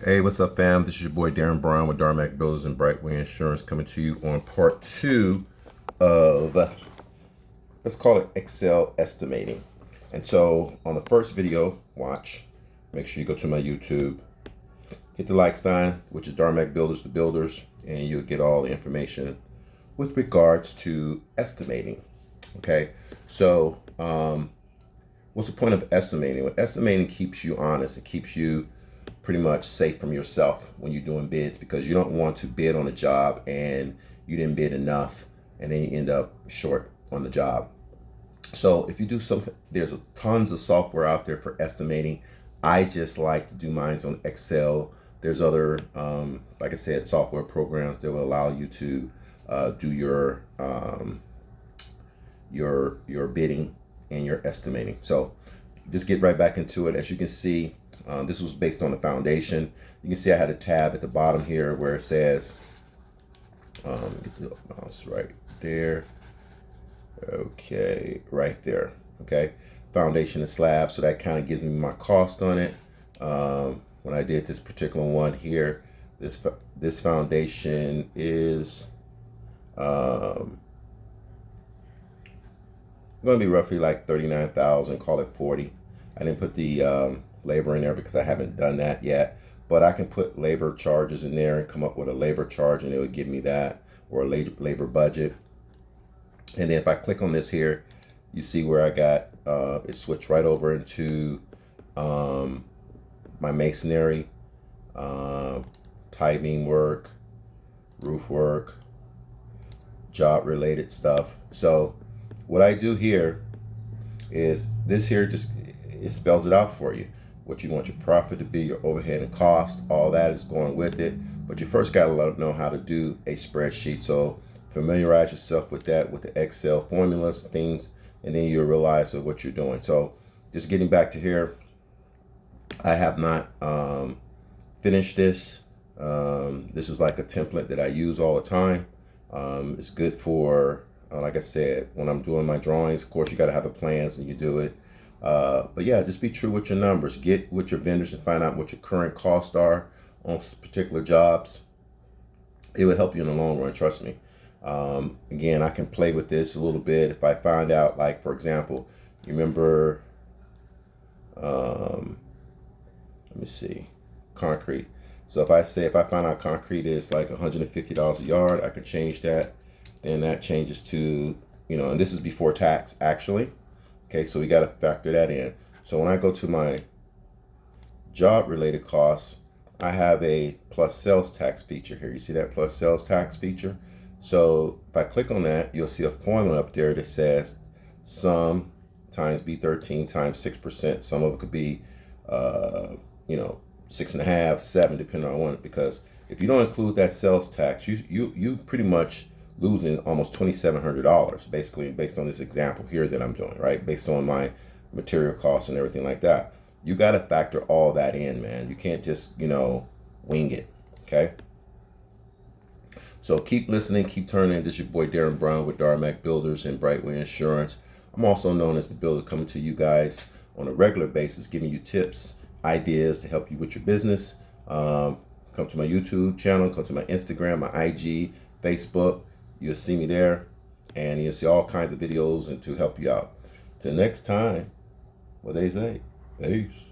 Hey, what's up, fam? This is your boy Darren Brown with Darmac Builders and Brightway Insurance coming to you on part two of, let's call it Excel estimating. And so on the first video, watch, make sure you go to my YouTube, hit the like sign, which is Darmac Builders, the builders, and you'll get all the information with regards to estimating. Okay, so what's the point of estimating? Well, estimating keeps you honest. It keeps you pretty much safe from yourself when you're doing bids, because you don't want to bid on a job and you didn't bid enough and then you end up short on the job. So if you do there's tons of software out there for estimating. I just like to do mine on Excel. There's other, like I said, software programs that will allow you to do your bidding and your estimating. So just get right back into it. As you can see, this was based on the foundation. You can see I had a tab at the bottom here where it says, get the mouse right there. Okay, right there. Okay, foundation and slab. So that kind of gives me my cost on it. When I did this particular one here, this foundation is going to be roughly like 39,000. Call it 40. I didn't put the labor in there because I haven't done that yet, but I can put labor charges in there and come up with a labor charge, and it would give me that, or a labor budget. And then if I click on this here, you see where I got it switched right over into my masonry, tie beam work, roof work, job related stuff. So what I do here is this here, it spells it out for you. What you want your profit to be, your overhead and cost, all that is going with it. But you first got to know how to do a spreadsheet. So familiarize yourself with that, with the Excel formulas, things, and then you'll realize what you're doing. So just getting back to here, I have not finished this. This is like a template that I use all the time. It's good for, like I said, when I'm doing my drawings. Of course, you got to have the plans and you do it. But yeah, just be true with your numbers. Get with your vendors and find out what your current costs are on particular jobs. It will help you in the long run, trust me. Again, I can play with this a little bit. If I find out, like, for example, you remember, let me see, concrete. So if I find out concrete is like $150 a yard, I can change that. Then that changes to, and this is before tax, actually. Okay, so we got to factor that in. So when I go to my job related costs, I have a plus sales tax feature here. You see that plus sales tax feature? So if I click on that, you'll see a formula up there that says sum times B13 times 6%. Some of it could be, 6.5, 7, depending on it. Because if you don't include that sales tax, you pretty much losing almost $2,700, basically, based on this example here that I'm doing, right? Based on my material costs and everything like that. You got to factor all that in, man. You can't just, wing it, okay? So keep listening, keep turning. This is your boy Darren Brown with Darmac Builders and Brightway Insurance. I'm also known as the builder, coming to you guys on a regular basis, giving you tips, ideas to help you with your business. Come to my YouTube channel, come to my Instagram, my IG, Facebook. You'll see me there, and you'll see all kinds of videos and to help you out. Till next time, what they say, peace.